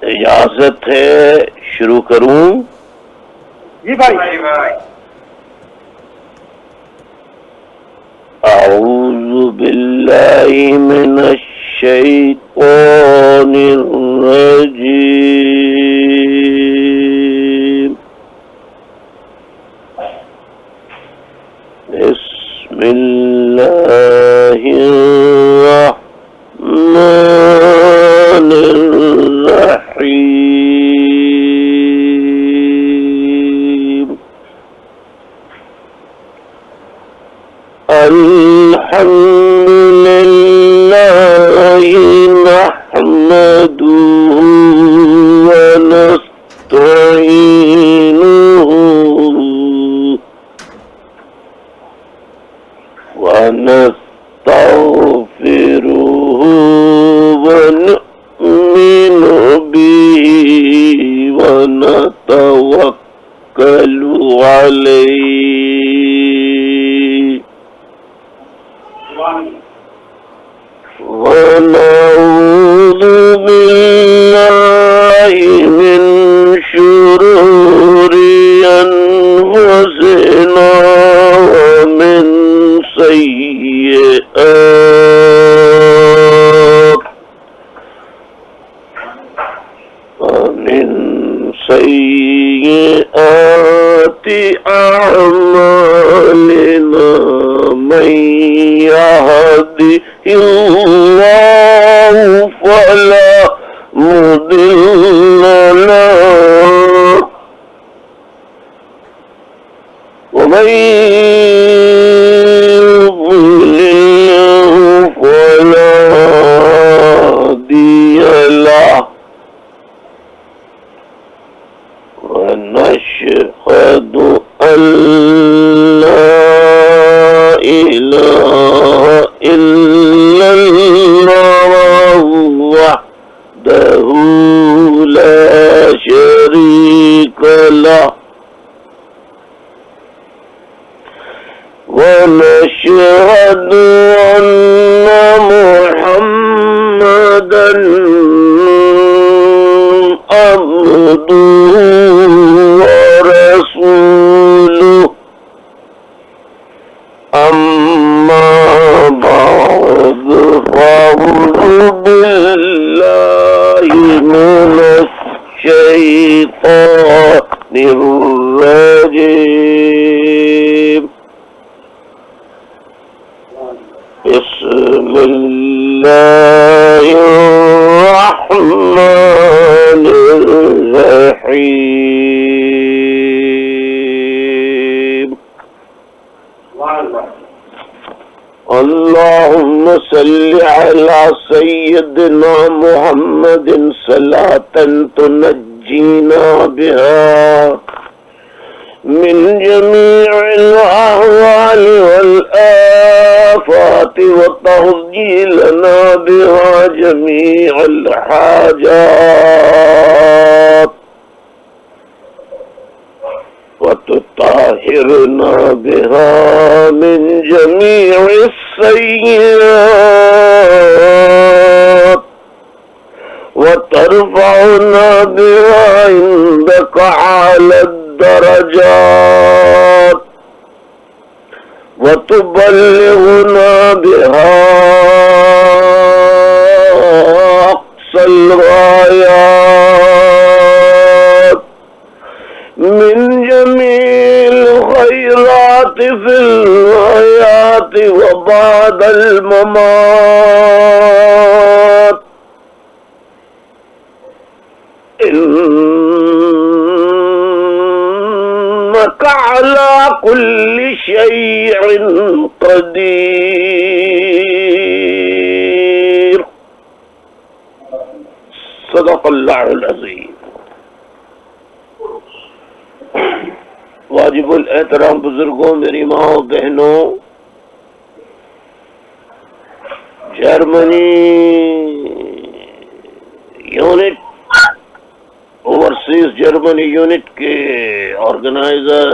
اجازت ہے شروع کروں؟ جی بھائی. اعوذ باللہ من الشیطان الرجیم. بسم اللہ الرحمن الرحیم. الحمد للہ نحمدہ ونستعینہ ونستغفرہ ونؤمن بہ ونتوکل علیہ ونعوذ باللہ من شرور انفسنا ومن سیئات اعمالنا من يهده الله فلا مضل له من يضلله فلا هادي له ونشهد أن لا إله إلا الله وحده لا شريك له ونشهد أن محمدا عبده ورسوله أما بعد فأعوذ بالله من الشيطان الرجيم بسم الله الرحمن الرحيم اللهم صل على سيدنا محمد صلاة تنجينا بها من جميع الأهوال والآفات وتهدي لنا بها جميع الحاجات وتطهرنا بها من جميع السيئات وترفعنا بها عندك على الدرجات وتبلغنا بها أقصى الغايات من جميع الخيرات في الحياة وبعد الممات إنك على كل شيء قدير صدق اللہ العظیم. واجب الاحترام بزرگوں، میری ماں بہنوں، Germany unit overseas Germany unit کے آرگنائزر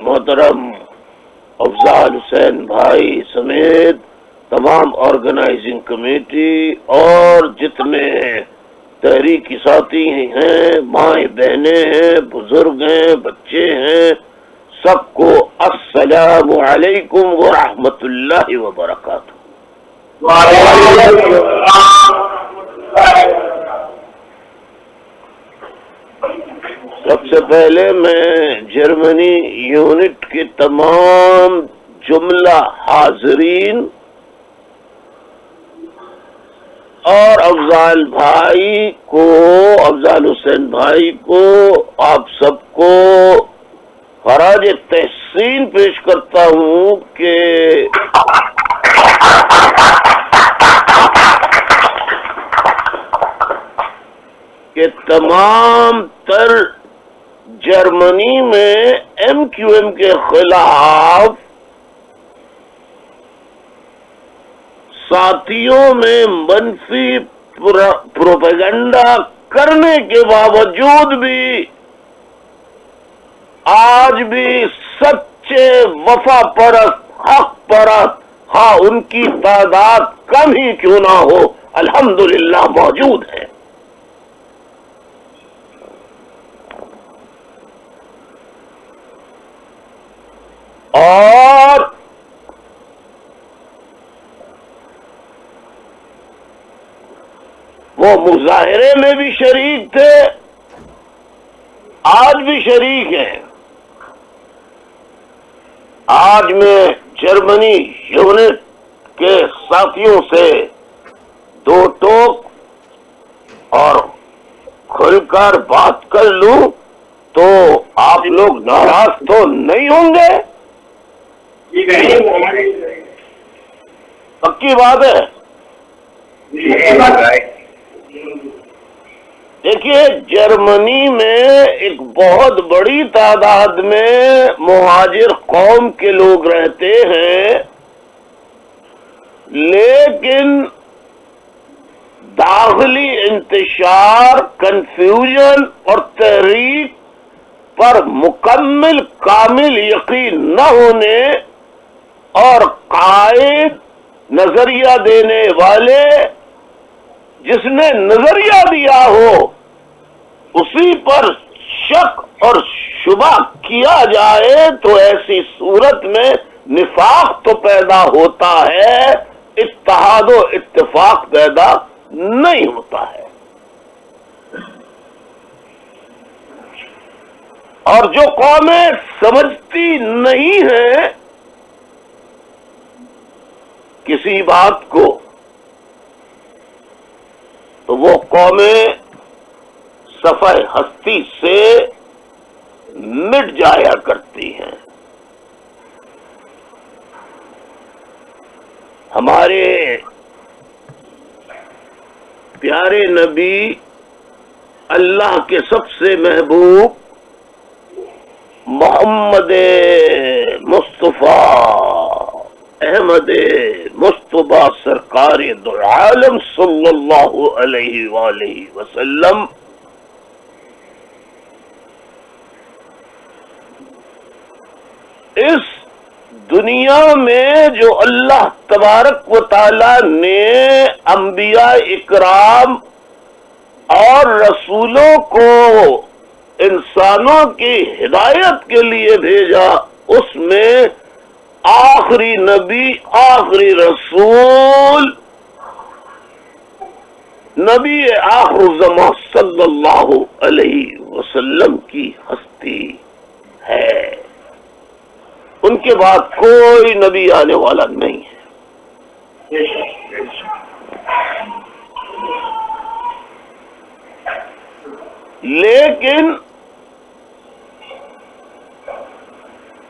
محترم افضال حسین بھائی سمیت تمام آرگنائزنگ کمیٹی اور جتنے تحریکی ساتھی ہیں، مائیں بہنیں ہیں، بزرگ ہیں، بچے ہیں، سب کو السلام علیکم ورحمۃ اللہ وبرکاتہ. سب سے پہلے میں جرمنی یونٹ کے تمام جملہ حاضرین اور افضال حسین بھائی کو، آپ سب کو خراج تحسین پیش کرتا ہوں کہ تمام تر جرمنی میں ایم کیو ایم کے خلاف ساتھیوں میں منفی پروپیگنڈا کرنے کے باوجود بھی آج بھی سچے وفا پرست، حق پرست، ہاں ان کی تعداد کم ہی کیوں نہ ہو، الحمدللہ موجود ہے. اور وہ مظاہرے میں بھی شریک تھے، آج بھی شریک ہیں. آج میں جرمنی یونٹ کے ساتھیوں سے دو ٹوک اور کھل کر بات کر لوں تو آپ لوگ ناراض تو نہیں ہوں گے؟ پکی بات ہے. دیکھیے جرمنی میں ایک بہت بڑی تعداد میں مہاجر قوم کے لوگ رہتے ہیں، لیکن داخلی انتشار، کنفیوژن اور تحریک پر مکمل کامل یقین نہ ہونے اور قائد نظریہ دینے والے جس نے نظریہ دیا ہو اسی پر شک اور شبہ کیا جائے تو ایسی صورت میں نفاق تو پیدا ہوتا ہے، اتحاد و اتفاق پیدا نہیں ہوتا ہے. اور جو قومیں سمجھتی نہیں ہیں کسی بات کو تو وہ قومیں صفحہ ہستی سے مٹ جایا کرتی ہیں. ہمارے پیارے نبی اللہ کے سب سے محبوب محمد مصطفیٰ احمد مصطفیٰ سرکار دو عالم صلی اللہ علیہ وآلہ وسلم اس دنیا میں جو اللہ تبارک و تعالی نے انبیاء اکرام اور رسولوں کو انسانوں کی ہدایت کے لیے بھیجا، اس میں آخری نبی، آخری رسول، نبی آخر الزمان صلی اللہ علیہ وسلم کی ہستی ہے. ان کے بعد کوئی نبی آنے والا نہیں ہے. لیکن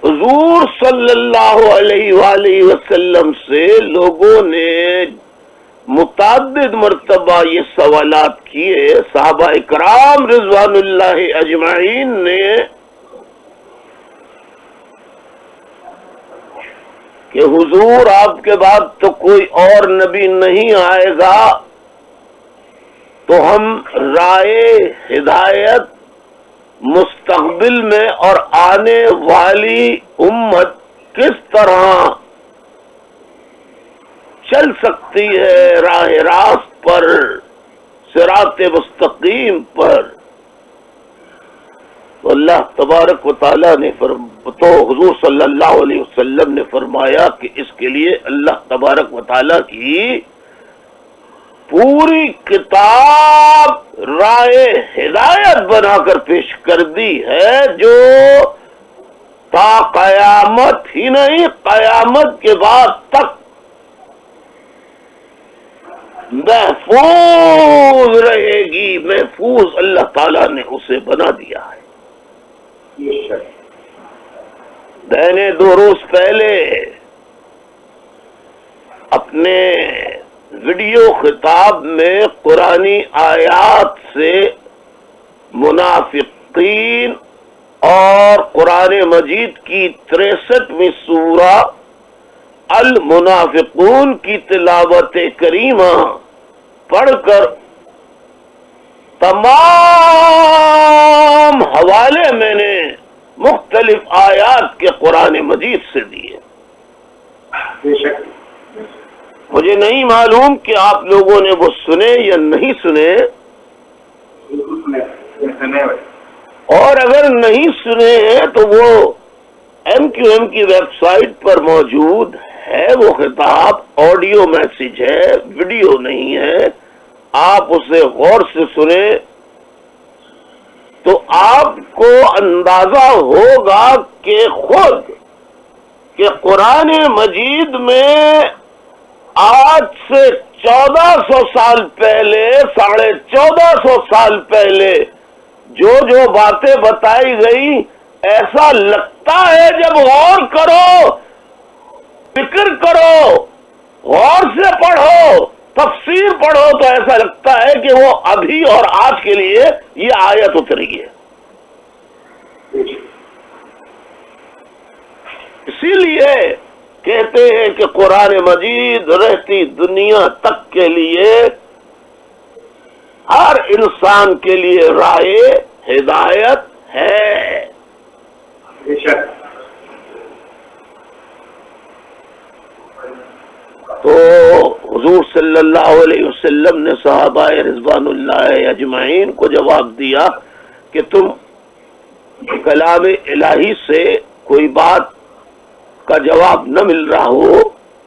حضور صلی اللہ علیہ وآلہ وسلم سے لوگوں نے متعدد مرتبہ یہ سوالات کیے. صحابہ اکرام رضوان اللہ اجمعین نے کہ حضور آپ کے بعد تو کوئی اور نبی نہیں آئے گا، تو ہم رائے ہدایت مستقبل میں اور آنے والی امت کس طرح چل سکتی ہے راہ راست پر، صراط مستقیم پر. تو اللہ تبارک و تعالیٰ نے تو حضور صلی اللہ علیہ وسلم نے فرمایا کہ اس کے لیے اللہ تبارک و تعالیٰ کی پوری کتاب رائے ہدایت بنا کر پیش کر دی ہے، جو تا قیامت ہی نہیں قیامت کے بعد تک محفوظ رہے گی. محفوظ اللہ تعالیٰ نے اسے بنا دیا ہے. میں نے 2 روز پہلے اپنے ویڈیو خطاب میں قرآنی آیات سے منافقین اور قرآن مجید کی 63ویں سورہ المنافقون کی تلاوت کریمہ پڑھ کر تمام حوالے میں نے مختلف آیات کے قرآن مجید سے دیے. مجھے نہیں معلوم کہ آپ لوگوں نے وہ سنے یا نہیں سنے، اور اگر نہیں سنے ہیں تو وہ MQM کی ویب سائٹ پر موجود ہے. وہ خطاب آڈیو میسج ہے، ویڈیو نہیں ہے. آپ اسے غور سے سنیں تو آپ کو اندازہ ہوگا کہ خود کہ قرآن مجید میں آج سے 1400 سال پہلے، 1450 سال پہلے جو باتیں بتائی گئی، ایسا لگتا ہے جب غور کرو فکر کرو، غور سے پڑھو، تفسیر پڑھو تو ایسا لگتا ہے کہ وہ ابھی اور آج کے لیے یہ آیت اتری ہے۔ اسی لیے کہتے ہیں کہ قرآن مجید رہتی دنیا تک کے لیے ہر انسان کے لیے راہ ہدایت ہے۔ تو حضور صلی اللہ علیہ وسلم نے صحابہ رضوان اللہ اجمعین کو جواب دیا کہ تم کلام الہی سے کوئی بات کا جواب نہ مل رہا ہو،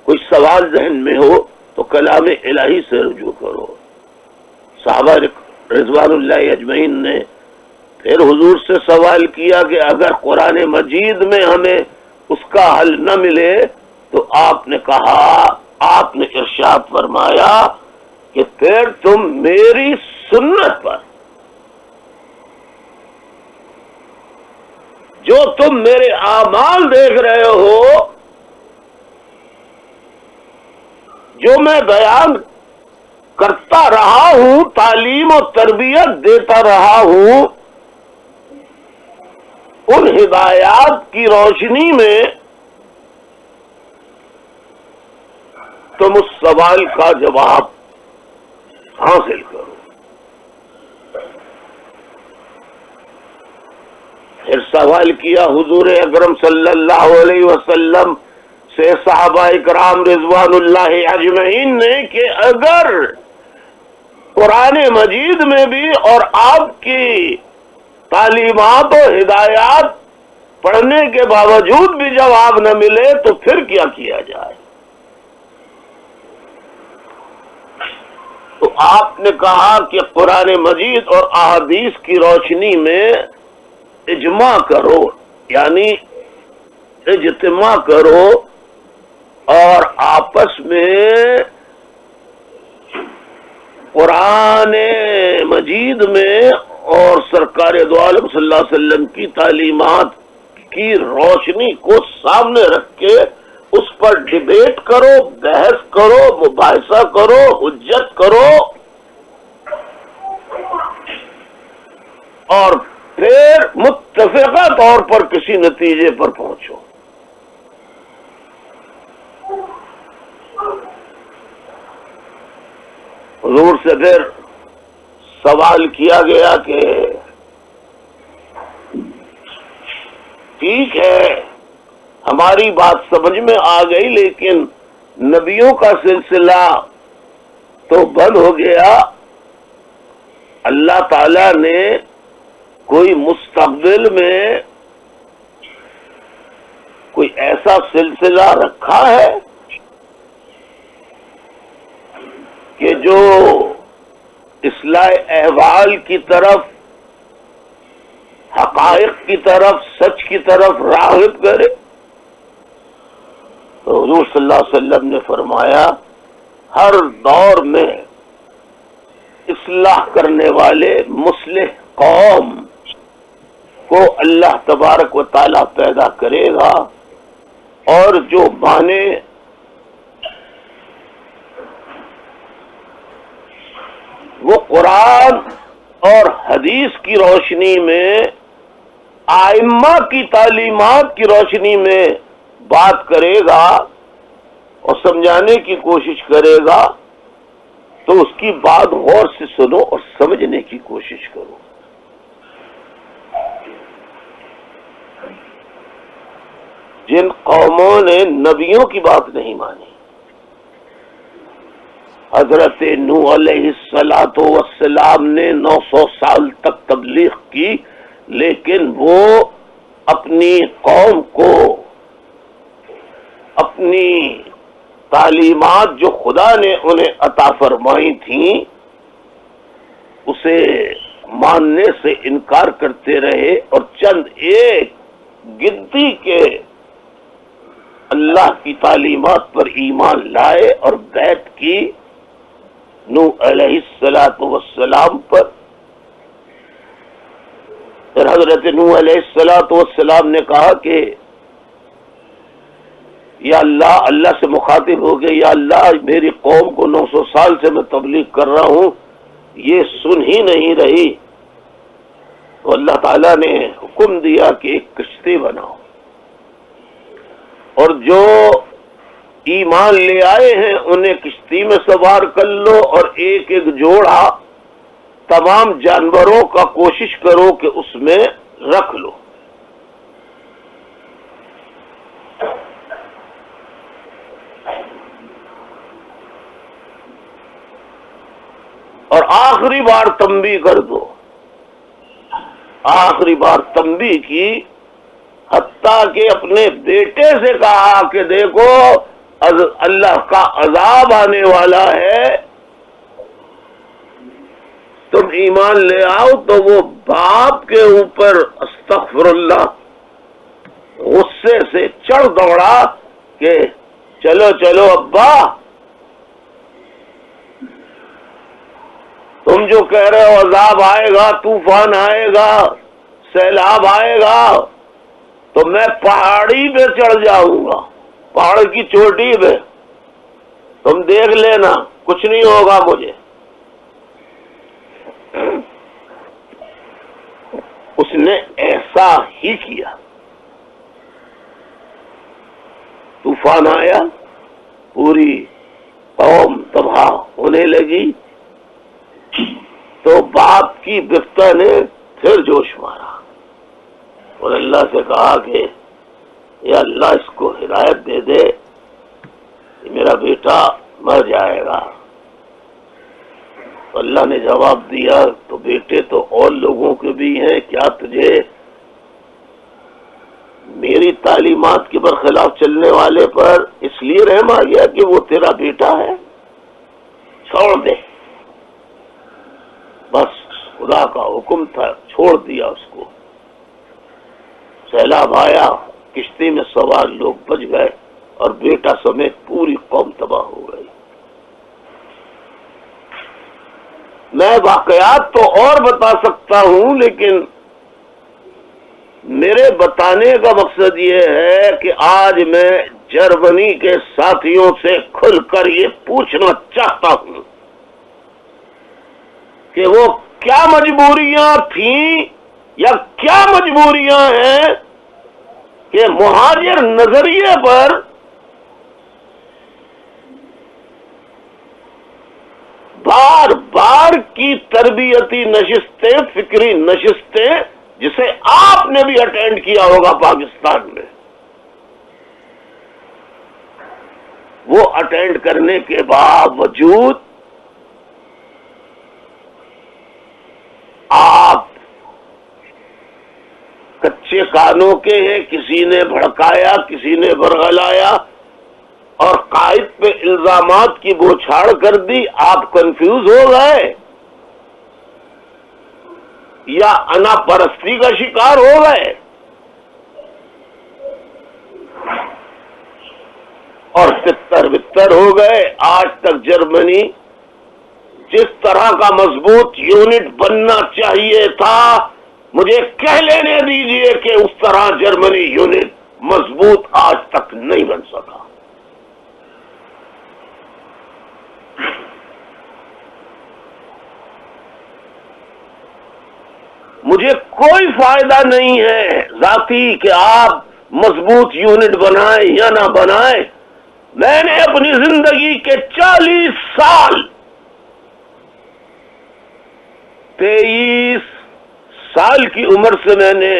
کوئی سوال ذہن میں ہو تو کلام الہی سے رجوع کرو۔ صحابہ رضوان اللہ اجمعین نے پھر حضور سے سوال کیا کہ اگر قرآن مجید میں ہمیں اس کا حل نہ ملے تو آپ نے کہا، آپ نے ارشاد فرمایا کہ پھر تم میری سنت پر، جو تم میرے اعمال دیکھ رہے ہو، جو میں بیان کرتا رہا ہوں، تعلیم و تربیت دیتا رہا ہوں، ان ہدایات کی روشنی میں تم اس سوال کا جواب حاصل کرو۔ پھر سوال کیا حضور اکرم صلی اللہ علیہ وسلم سے صحابہ کرام رضوان اللہ اجمعین نے کہ اگر قرآن مجید میں بھی اور آپ کی تعلیمات و ہدایات پڑھنے کے باوجود بھی جواب نہ ملے تو پھر کیا کیا جائے؟ تو آپ نے کہا کہ قرآن مجید اور احادیث کی روشنی میں اجماع کرو، یعنی اجتماع کرو اور آپس میں قرآن مجید میں اور سرکار دو عالم صلی اللہ علیہ وسلم کی تعلیمات کی روشنی کو سامنے رکھ کے اس پر ڈیبیٹ کرو، بحث کرو، مباحثہ کرو، حجت کرو اور پھر متفقہ طور پر کسی نتیجے پر پہنچو۔ حضور سے پھر سوال کیا گیا کہ ٹھیک ہے ہماری بات سمجھ میں آ گئی، لیکن نبیوں کا سلسلہ تو بند ہو گیا، اللہ تعالی نے کوئی مستقبل میں کوئی ایسا سلسلہ رکھا ہے کہ جو اصلاح احوال کی طرف، حقائق کی طرف، سچ کی طرف راغب کرے؟ تو حضور صلی اللہ علیہ وسلم نے فرمایا ہر دور میں اصلاح کرنے والے مصلح قوم کو اللہ تبارک و تعالی پیدا کرے گا، اور جو مانے وہ قرآن اور حدیث کی روشنی میں، ائمہ کی تعلیمات کی روشنی میں بات کرے گا اور سمجھانے کی کوشش کرے گا، تو اس کی بات غور سے سنو اور سمجھنے کی کوشش کرو۔ جن قوموں نے نبیوں کی بات نہیں مانی، حضرت نوح علیہ السلام نے 900 سال تک تبلیغ کی، لیکن وہ اپنی قوم کو اپنی تعلیمات جو خدا نے انہیں عطا فرمائی تھیں اسے ماننے سے انکار کرتے رہے، اور چند ایک گنتی کے اللہ کی تعلیمات پر ایمان لائے اور بیعت کی نوح علیہ السلام پر۔ پھر حضرت نوح علیہ السلام نے کہا کہ یا اللہ، اللہ سے مخاطب ہو گئے، یا اللہ میری قوم کو 900 سال سے میں تبلیغ کر رہا ہوں، یہ سن ہی نہیں رہی. تو اللہ تعالیٰ نے حکم دیا کہ ایک کشتی بناؤ، اور جو ایمان لے آئے ہیں انہیں کشتی میں سوار کر لو، اور ایک ایک جوڑا تمام جانوروں کا کوشش کرو کہ اس میں رکھ لو. اور آخری بار تنبیہ کر دو، آخری بار تنبیہ کی، حتیٰ کہ اپنے بیٹے سے کہا کہ دیکھو اللہ کا عذاب آنے والا ہے، تم ایمان لے آؤ. تو وہ باپ کے اوپر استغفر اللہ غصے سے چڑھ دوڑا کہ چلو چلو ابا، تم جو کہہ رہے ہو عذاب آئے گا، طوفان آئے گا، سیلاب آئے گا، تو میں پہاڑی پہ چڑھ جاؤں گا، پہاڑ کی چوٹی پہ، تم دیکھ لینا کچھ نہیں ہوگا مجھے. اس نے ایسا ہی کیا. طوفان آیا، پوری قوم تباہ ہونے لگی. تو باپ کی بفتہ نے پھر جوش مارا اور اللہ سے کہا کہ یا اللہ اس کو ہدایت دے دے، میرا بیٹا مر جائے گا. تو اللہ نے جواب دیا تو بیٹے تو اور لوگوں کے بھی ہیں، کیا تجھے میری تعلیمات کے برخلاف چلنے والے پر اس لیے رحم آ گیا کہ وہ تیرا بیٹا ہے؟ چھوڑ دے. بس خدا کا حکم تھا، چھوڑ دیا اس کو. سیلاب آیا، کشتی میں سوار لوگ بچ گئے اور بیٹا سمیت پوری قوم تباہ ہو گئی. میں واقعات تو اور بتا سکتا ہوں، لیکن میرے بتانے کا مقصد یہ ہے کہ آج میں جرمنی کے ساتھیوں سے کھل کر یہ پوچھنا چاہتا ہوں کہ وہ کیا مجبوریاں تھیں یا کیا مجبوریاں ہیں کہ مہاجر نظریے پر بار بار کی تربیتی نشستیں، فکری نشستیں، جسے آپ نے بھی اٹینڈ کیا ہوگا پاکستان میں، وہ اٹینڈ کرنے کے باوجود آپ کچے کانوں کے ہیں. کسی نے بھڑکایا، کسی نے برگلایا اور قائد پہ الزامات کی بوچھاڑ کر دی. آپ کنفیوز ہو گئے یا انا پرستی کا شکار ہو گئے اور تتر بتر ہو گئے. آج تک جرمنی جس طرح کا مضبوط یونٹ بننا چاہیے تھا، مجھے کہہ لینے دیجئے کہ اس طرح جرمنی یونٹ مضبوط آج تک نہیں بن سکا. مجھے کوئی فائدہ نہیں ہے ذاتی کہ آپ مضبوط یونٹ بنائیں یا نہ بنائیں. میں نے اپنی زندگی کے 40 سال 23 سال کی عمر سے میں نے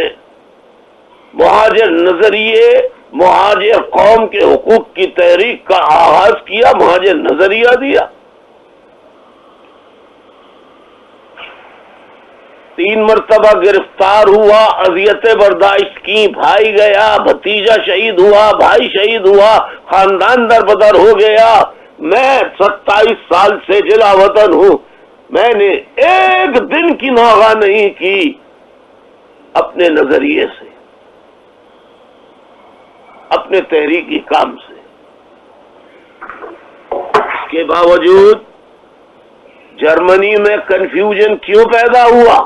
مہاجر نظریے، مہاجر قوم کے حقوق کی تحریک کا آغاز کیا، مہاجر نظریہ دیا. 3 مرتبہ گرفتار ہوا، اذیتیں برداشت کی، بھائی گیا، بھتیجا شہید ہوا، بھائی شہید ہوا، خاندان در بدر ہو گیا. میں 27 سال سے جلا وطن ہوں. میں نے ایک دن کی ناغہ نہیں کی اپنے نظریے سے، اپنے تحریکی کام سے. اس کے باوجود جرمنی میں کنفیوژن کیوں پیدا ہوا؟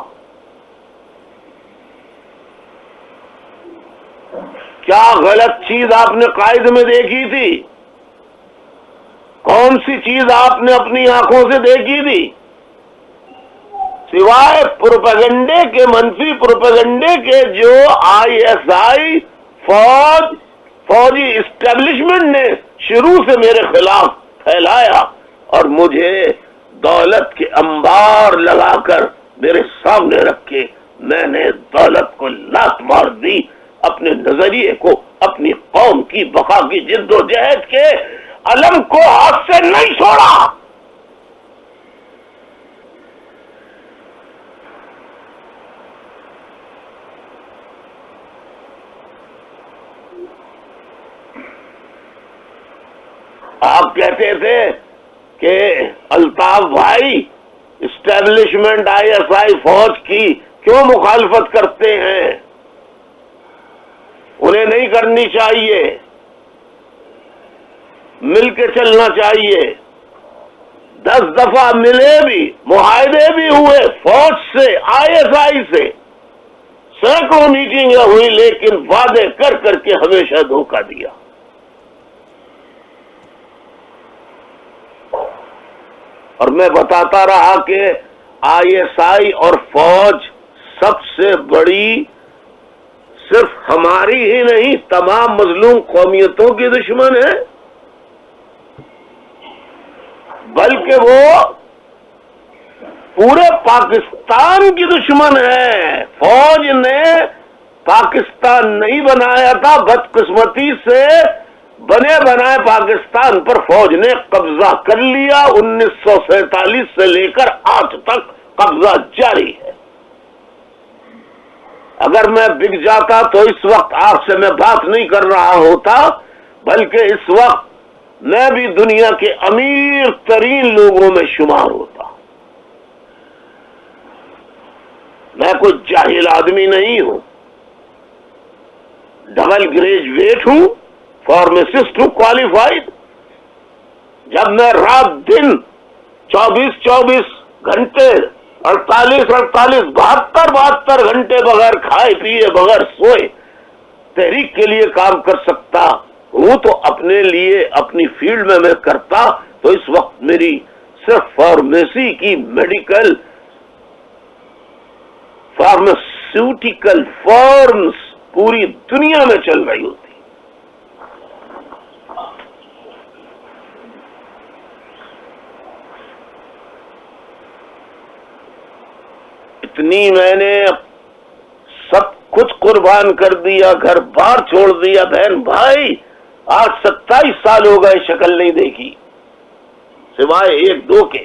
کیا غلط چیز آپ نے قائد میں دیکھی تھی؟ کون سی چیز آپ نے اپنی آنکھوں سے دیکھی تھی؟ سوائے پروپیگنڈے کے، منفی پروپیگنڈے کے جو آئی ایس آئی فوجی اسٹیبلشمنٹ نے شروع سے میرے خلاف پھیلایا، اور مجھے دولت کے انبار لگا کر میرے سامنے رکھے میں نے دولت کو لات مار دی، اپنے نظریے کو، اپنی قوم کی بقا کی جد و جہد کے علم کو ہاتھ سے نہیں چھوڑا۔ آپ کہتے تھے کہ الطاف بھائی اسٹیبلشمنٹ آئی ایس آئی فوج کی کیوں مخالفت کرتے ہیں؟ انہیں نہیں کرنی چاہیے، مل کے چلنا چاہیے۔ 10 دفعہ ملے بھی، معاہدے بھی ہوئے فوج سے، آئی ایس آئی سے، سینکڑوں میٹنگیں ہوئی، لیکن وعدے کر کر کے ہمیشہ دھوکہ دیا۔ اور میں بتاتا رہا کہ آئی ایس آئی اور فوج سب سے بڑی صرف ہماری ہی نہیں، تمام مظلوم قومیتوں کی دشمن ہے، بلکہ وہ پورے پاکستان کی دشمن ہے۔ فوج نے پاکستان نہیں بنایا تھا، بدقسمتی سے بنے بنائے پاکستان پر فوج نے قبضہ کر لیا۔ 1947 سے لے کر آج تک قبضہ جاری ہے۔ اگر میں بک جاتا تو اس وقت آپ سے میں بات نہیں کر رہا ہوتا، بلکہ اس وقت میں بھی دنیا کے امیر ترین لوگوں میں شمار ہوتا۔ میں کوئی جاہل آدمی نہیں ہوں، ڈبل گریجویٹ ہوں، فارماسسٹ ہوں، کوالیفائڈ۔ جب میں رات دن 24 گھنٹے 72 گھنٹے بغیر کھائے پیے، بغیر سوئے تحریک کے لیے کام کر سکتا ہوں، تو اپنے لیے اپنی فیلڈ میں کرتا تو اس وقت میری صرف فارمیسی کی میڈیکل فارماسیوٹیکل فارمز پوری دنیا میں چل رہی ہوتی۔ اتنی میں نے سب کچھ قربان کر دیا، گھر بار چھوڑ دیا، بہن بھائی آج 27 سال ہو گئے، شکل نہیں دیکھی سوائے 1-2 کے۔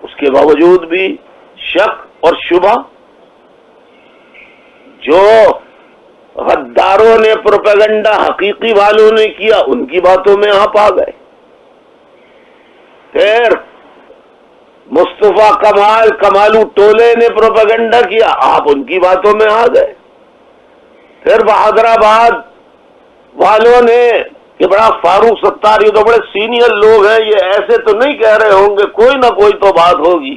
اس کے باوجود بھی شک اور شبہ، جو غداروں نے پروپیگنڈا حقیقی والوں نے کیا ان کی باتوں میں آپ آ گئے، پھر مصطفیٰ کمالو ٹولے نے پروپیگنڈا کیا، آپ ان کی باتوں میں آ گئے، پھر بہادر آباد والوں نے کہ بڑا فاروق ستار، یہ تو بڑے سینئر لوگ ہیں، یہ ایسے تو نہیں کہہ رہے ہوں گے، کوئی نہ کوئی تو بات ہوگی۔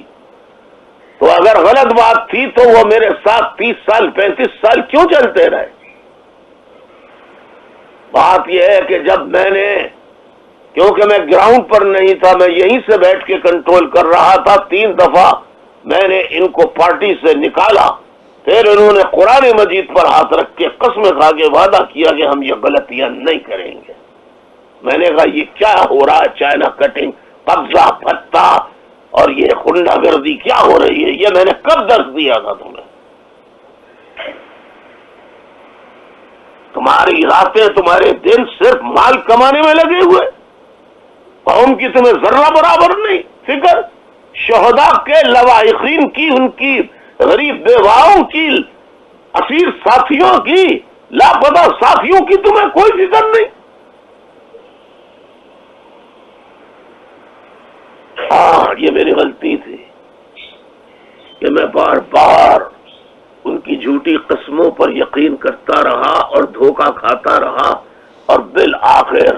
تو اگر غلط بات تھی تو وہ میرے ساتھ 30 سال 35 سال کیوں چلتے رہے؟ بات یہ ہے کہ جب میں نے، کیونکہ میں گراؤنڈ پر نہیں تھا، میں یہیں سے بیٹھ کے کنٹرول کر رہا تھا، 3 دفعہ میں نے ان کو پارٹی سے نکالا، پھر انہوں نے قرآن مجید پر ہاتھ رکھ کے قسم کھا کے وعدہ کیا کہ ہم یہ غلطیاں نہیں کریں گے۔ میں نے کہا یہ کیا ہو رہا ہے؟ چائنا کٹنگ، قبضہ پھتہ اور یہ خنڈہ گردی کیا ہو رہی ہے؟ یہ میں نے کب درس دیا تھا تمہیں؟ تمہاری راتیں، تمہارے دن صرف مال کمانے میں لگے ہوئے، قوم کی تمہیں ذرہ برابر نہیں فکر، شہداء کے، لواحقین کی، ان کی غریب بیواؤں کی، اسیر ساتھیوں کی، لاپتہ ساتھیوں کی تمہیں کوئی فکر نہیں۔ یہ میری غلطی تھی کہ میں بار بار ان کی جھوٹی قسموں پر یقین کرتا رہا اور دھوکہ کھاتا رہا، اور بالآخر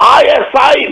ISI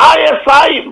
ISI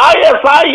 ISI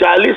40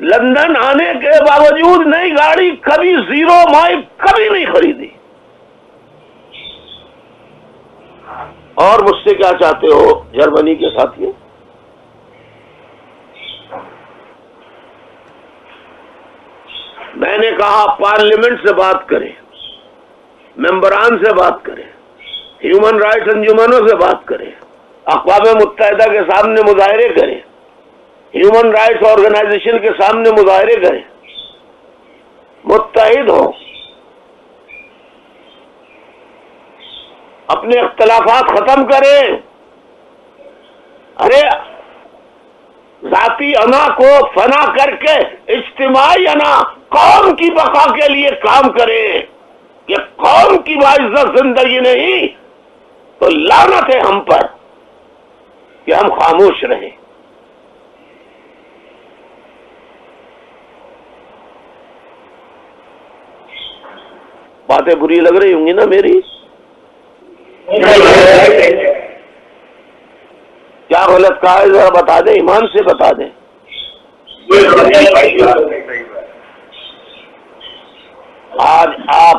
لندن آنے کے باوجود نئی گاڑی کبھی 0 مائل کبھی نہیں خریدی. اور مجھ سے کیا چاہتے ہو جرمنی کے ساتھیوں؟ میں نے کہا پارلیمنٹ سے بات کریں، ممبران سے بات کریں، ہیومن رائٹس انجمنوں سے بات کریں، اقوام متحدہ کے سامنے مظاہرے کریں، ہیومن رائٹس آرگنائزیشن کے سامنے مظاہرے کریں، متحد ہوں، اپنے اختلافات ختم کریں. ارے ذاتی انا کو فنا کر کے اجتماعی انا قوم کی بقا کے لیے کام کریں. یہ قوم کی باعزت زندگی نہیں تو لعنت ہے ہم پر کہ ہم خاموش رہیں. باتیں بری لگ رہی ہوں گی نا میری؟ کیا غلط کہا ہے ذرا بتا دیں، ایمان سے بتا دیں. آج آپ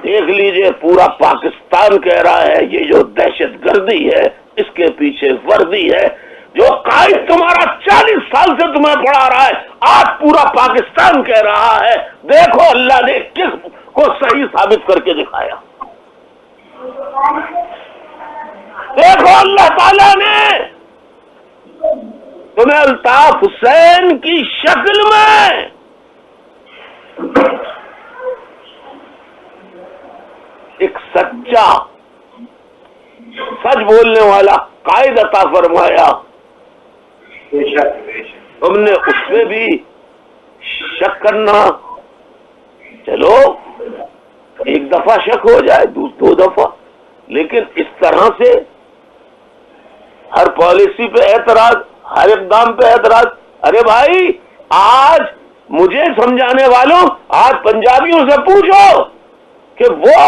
دیکھ لیجئے پورا پاکستان کہہ رہا ہے یہ جو دہشت گردی ہے اس کے پیچھے وردی ہے. جو قائد تمہارا 40 سال سے تمہیں پڑھا رہا ہے آج پورا پاکستان کہہ رہا ہے. دیکھو اللہ نے کس کو صحیح ثابت کر کے دکھایا. دیکھو اللہ تعالیٰ نے تمہیں الطاف حسین کی شکل میں ایک سچا سچ بولنے والا قائد عطا فرمایا. تم نے اس میں بھی شک کرنا. چلو ایک دفعہ شک ہو جائے 2 دفعہ، لیکن اس طرح سے ہر پالیسی پہ اعتراض، ہر اقدام پہ اعتراض. ارے بھائی آج مجھے سمجھانے والوں آج پنجابیوں سے پوچھو کہ وہ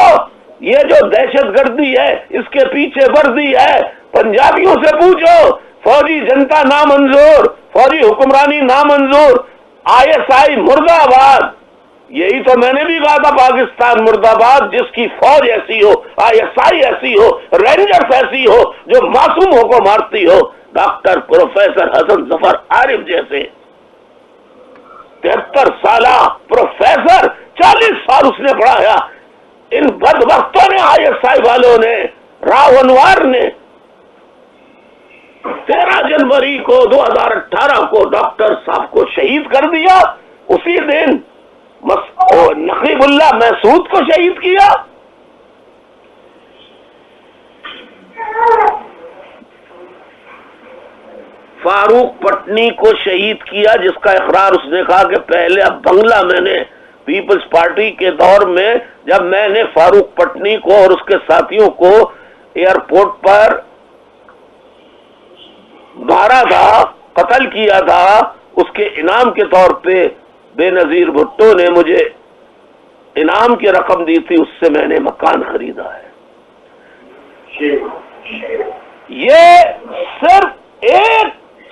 یہ جو دہشت گردی ہے اس کے پیچھے وردی ہے. پنجابیوں سے پوچھو فوجی جنتا نامنظور، فوجی حکمرانی نامنظور، ISI مرد آباد. یہی تو میں نے بھی کہا تھا پاکستان مرد آباد جس کی فوج ایسی ہو، ISI ایسی ہو، رینجرز ایسی ہو جو معصوموں کو مارتی ہو. ڈاکٹر پروفیسر حسن ظفر عارف جیسے 73 سالہ پروفیسر 40 سال اس نے پڑھایا. ان بدبختوں نے ISI والوں نے، راو انوار نے 13 جنوری کو 2018 کو ڈاکٹر صاحب کو شہید کر دیا. اسی دن نقیب اللہ محسود کو شہید کیا. فاروق پٹنی کو شہید کیا جس کا اقرار اس نے کہا کہ پہلے اب بنگلہ میں نے پیپلز پارٹی کے دور میں جب میں نے فاروق پٹنی کو اور اس کے ساتھیوں کو ایئرپورٹ پر مارا تھا، قتل کیا تھا، اس کے انعام کے طور پہ بے نظیر بھٹو نے مجھے انعام کی رقم دی تھی، اس سے میں نے مکان خریدا ہے. یہ صرف ایک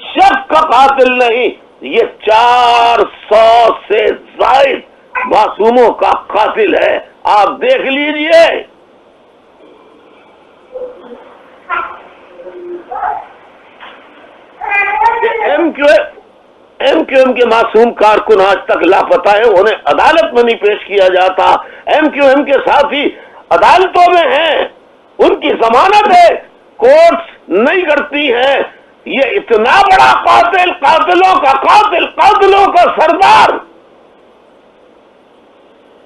شخص کا قاتل نہیں، یہ 400 سے زائد معصوموں کا قاتل ہے. آپ دیکھ لیجئے. ایم کیو ایم کے معصوم کارکن آج تک لاپتہ ہیں، انہیں عدالت میں نہیں پیش کیا جاتا. ایم کیو ایم کے ساتھی عدالتوں میں ہیں، ان کی ضمانت ہے، کورٹس نہیں کرتی ہیں. یہ اتنا بڑا قاتل، قاتلوں کا قاتل، قاتلوں کا سردار،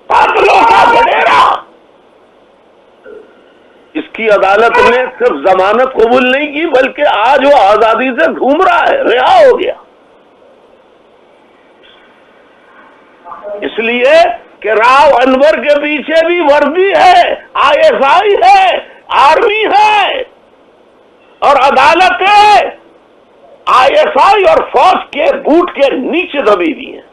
قاتلوں کا وڈیرا، اس کی عدالت نے صرف ضمانت قبول نہیں کی بلکہ آج وہ آزادی سے گھوم رہا ہے، رہا ہو گیا. اس لیے کہ راو انور کے پیچھے بھی وردی ہے، ISI ہے، آرمی ہے اور عدالت ہے. ISI اور فوج کے بوٹ کے نیچے دبی ہوئی ہیں.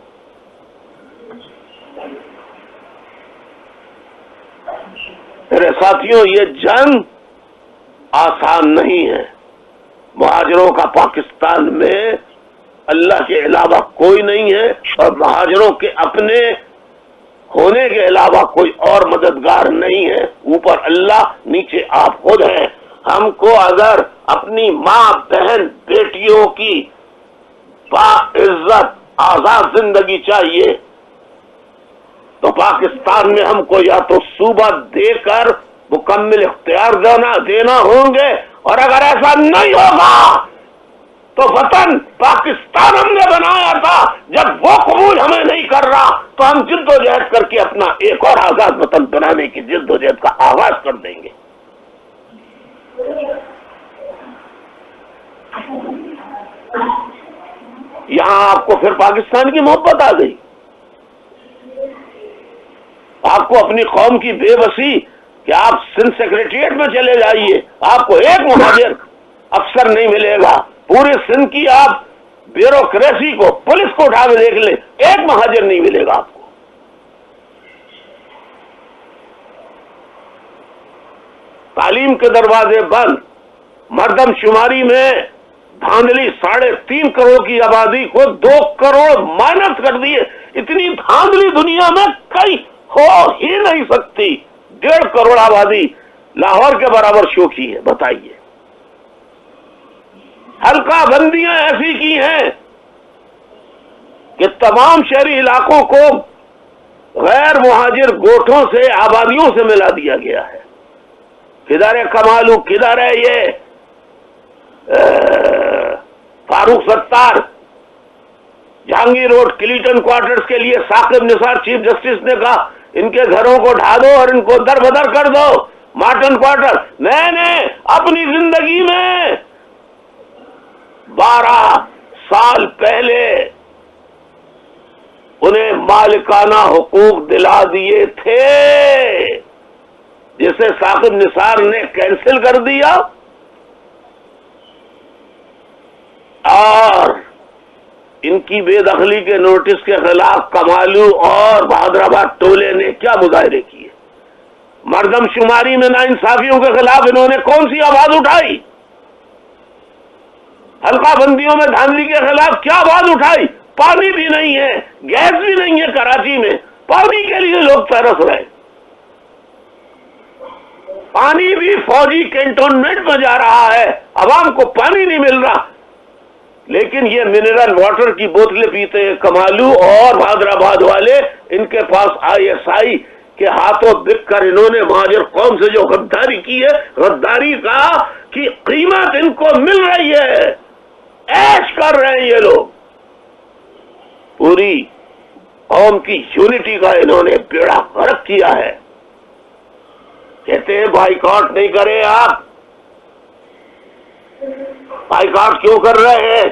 میرے ساتھیوں یہ جنگ آسان نہیں ہے. مہاجروں کا پاکستان میں اللہ کے علاوہ کوئی نہیں ہے اور مہاجروں کے اپنے ہونے کے علاوہ کوئی اور مددگار نہیں ہے. اوپر اللہ، نیچے آپ خود ہیں. ہم کو اگر اپنی ماں بہن بیٹیوں کی باعزت آزاد زندگی چاہیے تو پاکستان میں ہم کو یا تو صوبہ دے کر مکمل اختیار دینا ہوں گے، اور اگر ایسا نہیں ہوگا تو وطن پاکستان ہم نے بنایا تھا، جب وہ قبول ہمیں نہیں کر رہا تو ہم جد و جہد کر کے اپنا ایک اور آزاد وطن بنانے کی جد و جہد کا آغاز کر دیں گے. یہاں آپ کو پھر پاکستان کی محبت آ گئی، آپ کو اپنی قوم کی بے بسی کہ آپ سندھ سیکریٹریٹ میں چلے جائیے، آپ کو ایک مہاجر افسر نہیں ملے گا. پورے سندھ کی آپ بیوروکریسی کو، پولیس کو اٹھا کے دیکھ لیں، ایک مہاجر نہیں ملے گا آپ کو. تعلیم کے دروازے بند، مردم شماری میں دھاندلی 3.5 کروڑ کی آبادی کو 2 کروڑ مائنس کر دیے. اتنی دھاندلی دنیا میں کئی ہو ہی نہیں سکتی. 1.5 کروڑ آبادی لاہور کے برابر شو کی ہے. بتائیے، حلقہ بندیاں ایسی کی ہیں کہ تمام شہری علاقوں کو غیر مہاجر گوٹھوں سے، آبادیوں سے ملا دیا گیا ہے. کدھر ہے کمالو، کدھر ہے یہ Farooq Sattar? Jahangir road Clayton quarters کے لیے ثاقب نثار چیف جسٹس نے کہا ان کے گھروں کو ڈھا دو اور ان کو در بدر کر دو. مارٹن کوارٹر نہیں، اپنی زندگی میں 12 سال پہلے انہیں مالکانہ حقوق دلا دیے تھے جسے ثاقب نثار نے کینسل کر دیا. اور ان کی بے دخلی کے نوٹس کے خلاف کمالو اور بہادر آباد ٹولے نے کیا مظاہرے کیے. مردم شماری میں ناانصافیوں کے خلاف انہوں نے کون سی آواز اٹھائی؟ حلقہ بندیوں میں دھاندلی کے خلاف کیا آواز اٹھائی؟ پانی بھی نہیں ہے، گیس بھی نہیں ہے کراچی میں، پانی کے لیے لوگ ترس رہے. پانی بھی فوجی کینٹونمنٹ میں جا رہا ہے، عوام کو پانی نہیں مل رہا. لیکن یہ منرل واٹر کی بوتلیں پیتے ہیں کمالو اور بہادر آباد والے. ان کے پاس ISI کے ہاتھوں بک کر انہوں نے مہاجر قوم سے جو غداری کی ہے، غداری کی قیمت ان کو مل رہی ہے. عیش کر رہے ہیں یہ لوگ. پوری قوم کی یونٹی کا انہوں نے بیڑا غرق کیا ہے. کہتے ہیں بائیکاٹ نہیں کرے. آپ بائیکاٹ کیوں کر رہے ہیں؟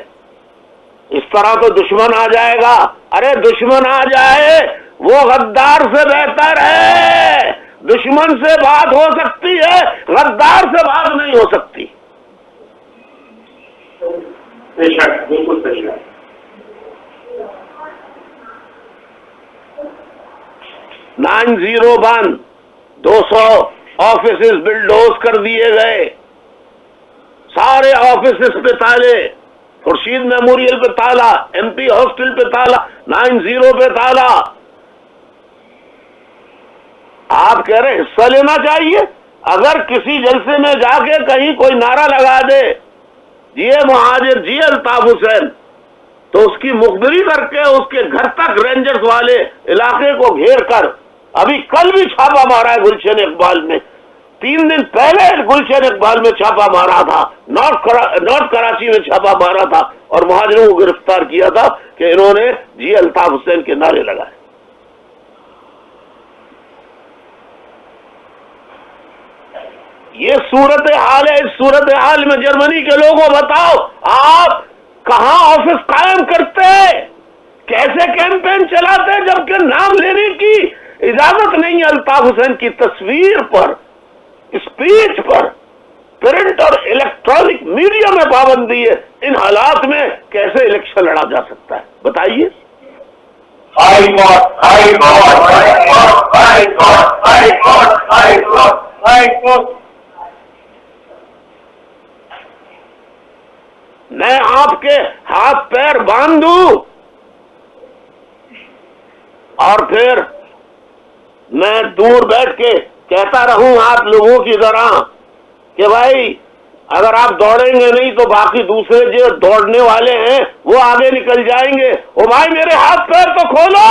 اس طرح تو دشمن آ جائے گا. ارے دشمن آ جائے، وہ غدار سے بہتر ہے. دشمن سے بات ہو سکتی ہے، غدار سے بات نہیں ہو سکتی. بے شک، بالکل صحیح ہے. 90 بند، 200 آفیسز بلڈوز کر دیے گئے. سارے آفیسز پہ تالے، خورشید میموریل پہ تالا، MP ہاسٹل پہ تالا، 90 پہ تالا. آپ کہہ رہے حصہ لینا چاہیے. اگر کسی جلسے میں جا کے کہیں کوئی نعرہ لگا دے جی مہاجر جی الطاف حسین، تو اس کی مخبری کر کے اس کے گھر تک رینجرز والے علاقے کو گھیر کر، ابھی کل بھی چھاپا مارا ہے گلشن اقبال میں، 3 دن پہلے گلشن اقبال میں چھاپا مارا تھا، نارتھ کراچی میں چھاپا مارا تھا اور مہاجروں کو گرفتار کیا تھا کہ انہوں نے جی الطاف حسین کے نعرے لگائے. یہ صورتحال ہے. اس صورتحال میں جرمنی کے لوگوں بتاؤ آپ کہاں آفس قائم کرتے، کیسے کیمپین چلاتے جبکہ نام لینے کی اجازت نہیں ہے. الطاف حسین کی تصویر پر، اسپیچ پر، پرنٹ اور الیکٹرانک میڈیا میں پابندی ہے. ان حالات میں کیسے الیکشن لڑا جا سکتا ہے بتائیے؟ میں آپ کے ہاتھ پیر باندھ دوں اور پھر میں دور بیٹھ کے کہتا رہوں آپ لوگوں کی طرح کہ بھائی اگر آپ دوڑیں گے نہیں تو باقی دوسرے جو دوڑنے والے ہیں وہ آگے نکل جائیں گے. او بھائی میرے ہاتھ پیر تو کھولو.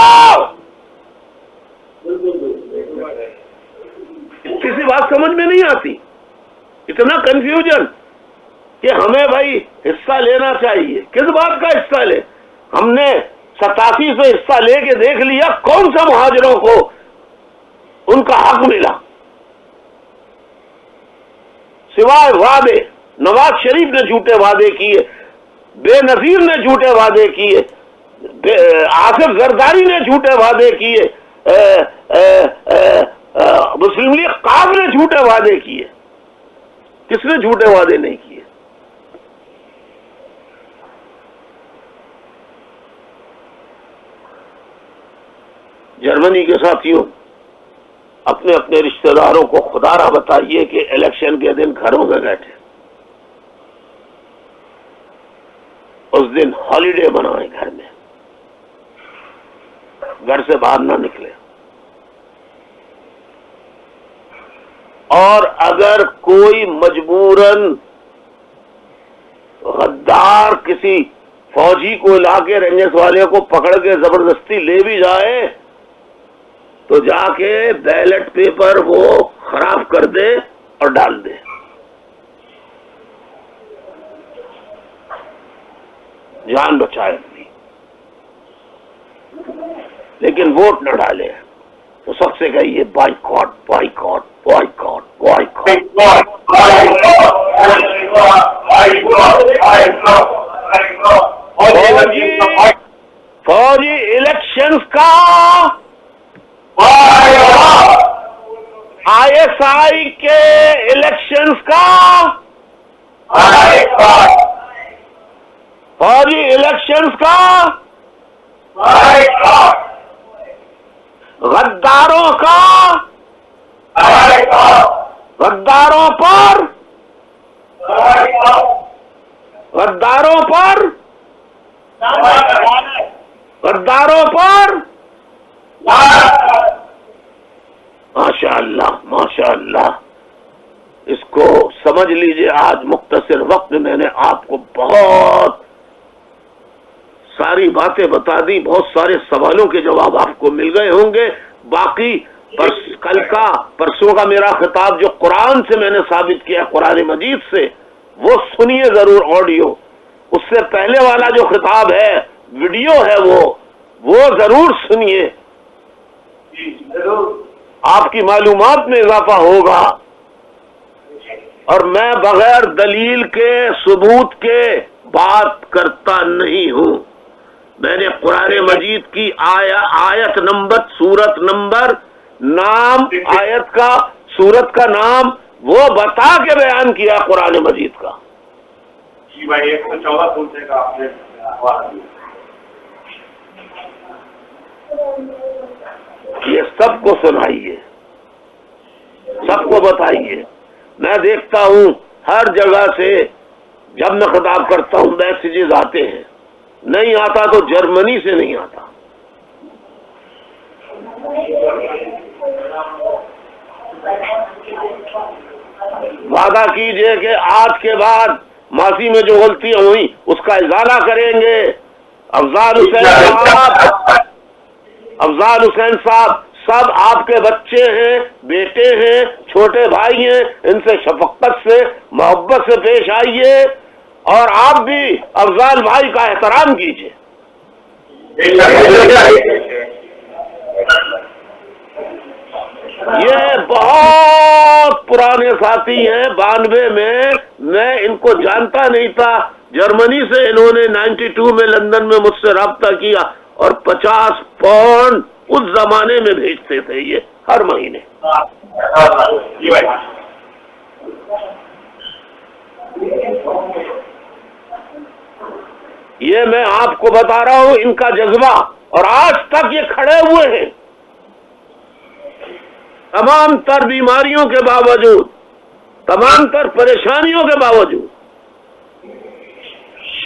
کسی بات سمجھ میں نہیں آتی, اتنا کنفیوژن کہ ہمیں بھائی حصہ لینا چاہیے. کس بات کا حصہ لے؟ ہم نے 87 سے حصہ لے کے دیکھ لیا کون سا مہاجروں کو ان کا حق ملا سوائے وعدے. نواز شریف نے جھوٹے وعدے کیے, بے نظیر نے جھوٹے وعدے کیے, آصف زرداری نے جھوٹے وعدے کیے, مسلم لیگ قائم نے جھوٹے وعدے کیے. کس نے جھوٹے وعدے نہیں کیے؟ جرمنی کے ساتھیوں, اپنے اپنے رشتہ داروں کو خدا را بتائیے کہ الیکشن کے دن گھروں میں بیٹھے, اس دن ہالیڈے منائیں, گھر میں, گھر سے باہر نہ نکلے. اور اگر کوئی مجبوراً غدار کسی فوجی کو لا کے رینجرز والے کو پکڑ کے زبردستی لے بھی جائے تو جا کے بیلٹ پیپر وہ خراب کر دے اور ڈال دے. جان بچائے اپنی, لیکن ووٹ نہ ڈالے. تو سب سے کہیے بائیکاٹ بائیکاٹ بائیکاٹ بائیکاٹ. فوجی الیکشنز کا, ISI کے الیکشنز کا, فوجی الیکشنز کا, غداروں کا, غداروں پر, غداروں پر, غداروں پر. ماشاء اللہ ماشاء اللہ. اس کو سمجھ لیجئے, آج مختصر وقت میں نے آپ کو بہت ساری باتیں بتا دی, بہت سارے سوالوں کے جواب آپ کو مل گئے ہوں گے. باقی کل کا پرسوں کا میرا خطاب جو قرآن سے میں نے ثابت کیا, قرآن مجید سے, وہ سنیے ضرور آڈیو. اس سے پہلے والا جو خطاب ہے ویڈیو ہے وہ ضرور سنیے, آپ کی معلومات میں اضافہ ہوگا. اور میں بغیر دلیل کے ثبوت کے بات کرتا نہیں ہوں. میں نے قرآن مجید کی آیت نمبر, سورت نمبر, نام آیت کا, سورت کا نام وہ بتا کے بیان کیا قرآن مجید کا. جی بھائی 114 پوچھنے کا آپ نے یہ سب کو سنائیے, سب کو بتائیے. میں دیکھتا ہوں ہر جگہ سے جب میں خطاب کرتا ہوں میسیجز آتے ہیں. نہیں آتا تو جرمنی سے نہیں آتا. وعدہ کیجئے کہ آج کے بعد ماضی میں جو غلطیاں ہوئی اس کا ازالہ کریں گے. افضال حسین صاحب سب آپ کے بچے ہیں, بیٹے ہیں, چھوٹے بھائی ہیں, ان سے شفقت سے محبت سے پیش آئیے, اور آپ بھی افضال بھائی کا احترام کیجیے. یہ بہت پرانے ساتھی ہیں. 92 میں ان کو جانتا نہیں تھا. جرمنی سے انہوں نے 92 میں لندن میں مجھ سے رابطہ کیا, اور 50 پاؤنڈ اس زمانے میں بھیجتے تھے یہ ہر مہینے. یہ میں آپ کو بتا رہا ہوں ان کا جذبہ, اور آج تک یہ کھڑے ہوئے ہیں تمام تر بیماریوں کے باوجود, تمام تر پریشانیوں کے باوجود.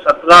17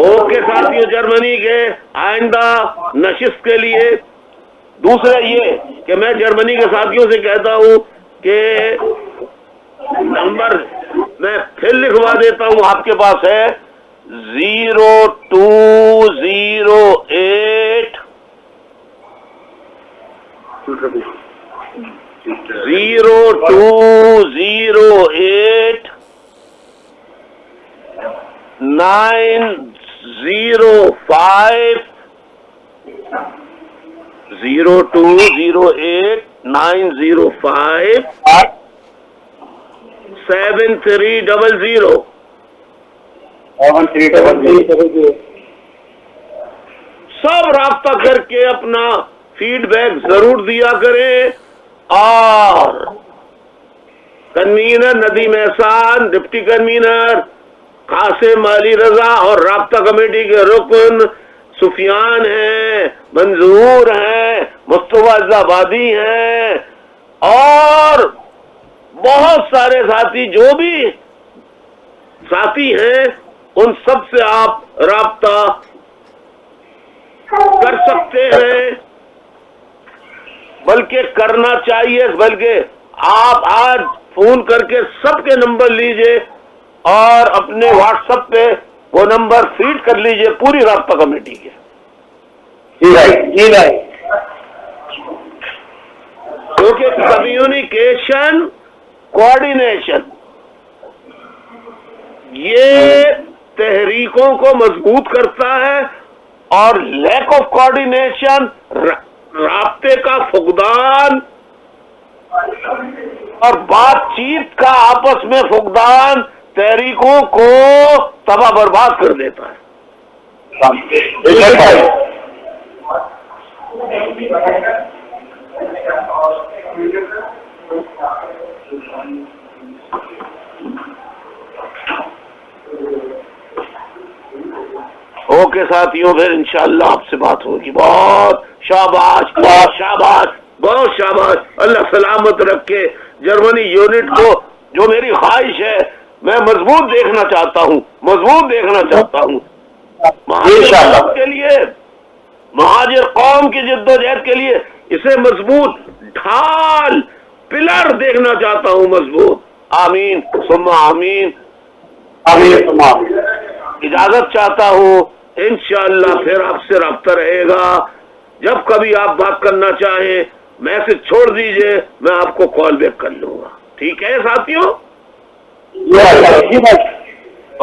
اوکے ساتھیوں جرمنی کے آئندہ نشست کے لیے دوسرا یہ کہ میں جرمنی کے ساتھیوں سے کہتا ہوں کہ نمبر میں پھر لکھوا دیتا ہوں، آپ کے پاس ہے 0208 0208 905 0208 905 7300 سب رابطہ کر کے اپنا فیڈ بیک ضرور دیا کریں، اور کنوینر ندیم احسان، ڈپٹی کنوینر قاسم علی رضا اور رابطہ کمیٹی کے رکن سفیان ہیں، منظور ہیں، مصطفیٰ آبادی ہیں، اور بہت سارے ساتھی جو بھی ساتھی ہیں ان سب سے آپ رابطہ کر سکتے ہیں، بلکہ کرنا چاہیے، بلکہ آپ آج فون کر کے سب کے نمبر لیجئے اور اپنے واٹس ایپ پہ وہ نمبر فیڈ کر لیجئے پوری رابطہ کمیٹی کے۔ جی بھائی کیونکہ کمیونیکیشن کوآرڈینیشن یہ تحریکوں کو مضبوط کرتا ہے، اور لیک آف کوآرڈینیشن رابطے کا فقدان اور بات چیت کا آپس میں فقدان تحریکوں کو تباہ برباد کر دیتا ہے۔ اوکے ساتھیوں، پھر انشاءاللہ آپ سے بات ہوگی۔ بہت شاباش، بہت شاباش، بہت شاباش، اللہ سلامت رکھے جرمنی یونٹ کو۔ جو میری خواہش ہے میں مضبوط دیکھنا چاہتا ہوں، مضبوط دیکھنا چاہتا ہوں مہاجر کے لیے، مہاجر قوم کی جدوجہد کے لیے اسے مضبوط ڈھال، پلر دیکھنا چاہتا ہوں، مضبوط۔ آمین ثم آمین۔ اجازت چاہتا ہوں، انشاءاللہ پھر آپ سے رابطہ رہے گا۔ جب کبھی آپ بات کرنا چاہیں میسج چھوڑ دیجئے، میں آپ کو کال بیک کر لوں گا، ٹھیک ہے ساتھیوں؟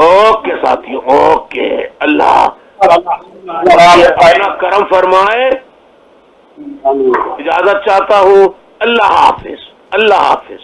اوکے ساتھیوں، اوکے، اللہ اپنا کرم فرمائے۔ اجازت چاہتا ہوں، اللہ حافظ، اللہ حافظ۔